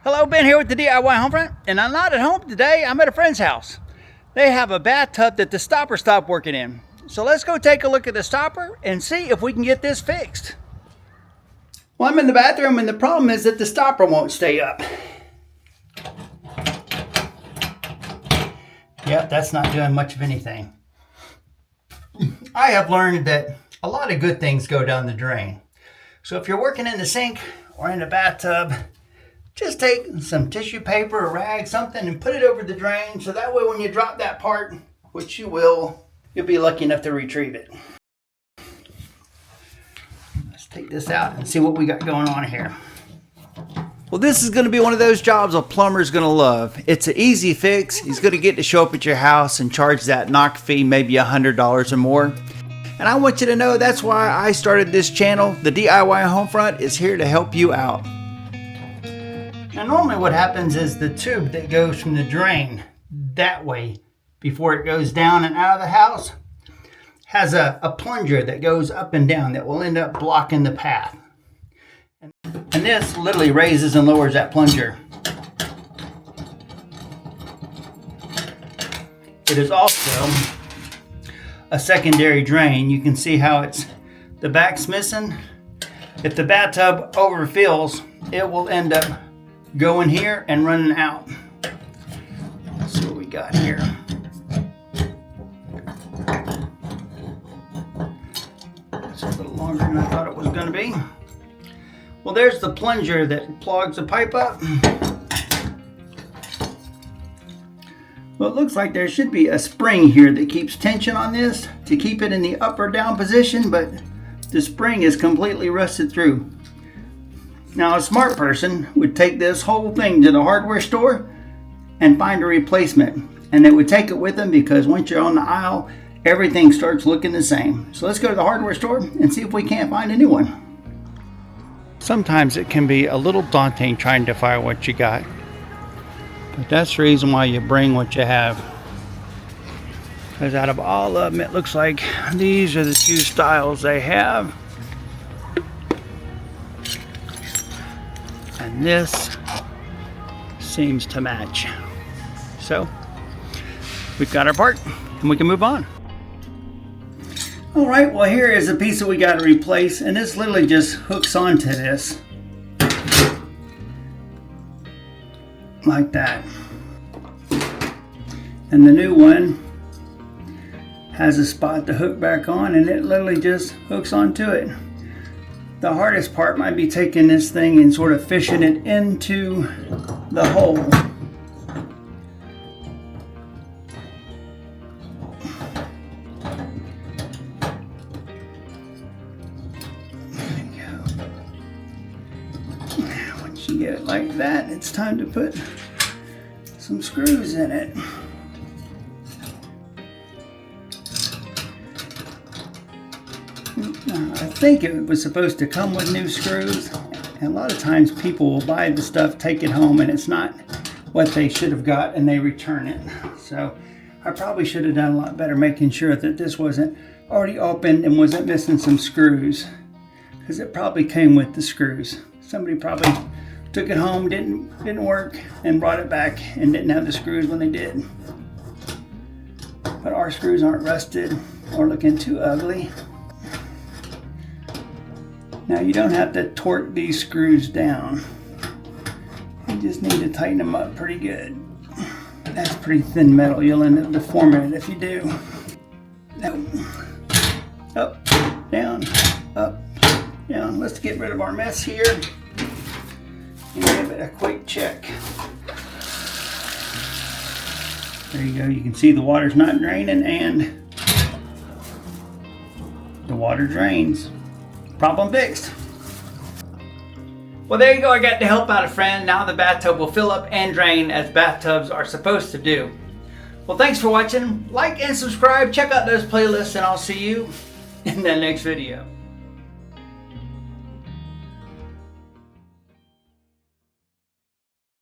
Hello, Ben here with the DIY Homefront, and I'm not at home today. I'm at a friend's house. They have a bathtub that the stopper stopped working in. So let's go take a look at the stopper and see if we can get this fixed. Well, I'm in the bathroom and the problem is that the stopper won't stay up. Yep, that's not doing much of anything. I have learned that a lot of good things go down the drain. So if you're working in the sink or in the bathtub, just take some tissue paper, a rag, something, and put it over the drain so that way when you drop that part, which you will, you'll be lucky enough to retrieve it. Let's take this out and see what we got going on here. Well, this is going to be one of those jobs a plumber's going to love. It's an easy fix. He's going to get to show up at your house and charge that knock fee, maybe $100 or more. And I want you to know that's why I started this channel. The DIY Homefront is here to help you out. Now normally what happens is the tube that goes from the drain that way before it goes down and out of the house has a plunger that goes up and down that will end up blocking the path. And this literally raises and lowers that plunger. It is also a secondary drain. You can see how the back's missing. If the bathtub overfills, it will end up going here and running out. Let's see what we got here. It's a little longer than I thought it was going to be. Well, there's the plunger that plugs the pipe up. Well, it looks like there should be a spring here that keeps tension on this to keep it in the up or down position, but the spring is completely rusted through. Now, a smart person would take this whole thing to the hardware store and find a replacement. And they would take it with them because once you're on the aisle, everything starts looking the same. So let's go to the hardware store and see if we can't find a new one. Sometimes it can be a little daunting trying to find what you got. But that's the reason why you bring what you have. Because out of all of them, it looks like these are the two styles they have. And this seems to match. So we've got our part and we can move on. All right, well, here is a piece that we got to replace, and this literally just hooks onto this like that. And the new one has a spot to hook back on, and it literally just hooks onto it. The hardest part might be taking this thing and sort of fishing it into the hole. There you go. Once you get it like that, it's time to put some screws in it. I think it was supposed to come with new screws, and a lot of times people will buy the stuff, take it home, and it's not what they should have got and they return it. So I probably should have done a lot better making sure that this wasn't already opened and wasn't missing some screws, because it probably came with the screws. Somebody probably took it home, didn't work, and brought it back and didn't have the screws when they did. But our screws aren't rusted or looking too ugly. Now you don't have to torque these screws down. You just need to tighten them up pretty good. That's pretty thin metal. You'll end up deforming it if you do. No. Up, down, up, down. Let's get rid of our mess here and give it a quick check. There you go. You can see the water's not draining and the water drains. Problem fixed. Well, there you go. I got to help out a friend. Now the bathtub will fill up and drain as bathtubs are supposed to do. Well, thanks for watching. Like and subscribe. Check out those playlists and I'll see you in the next video.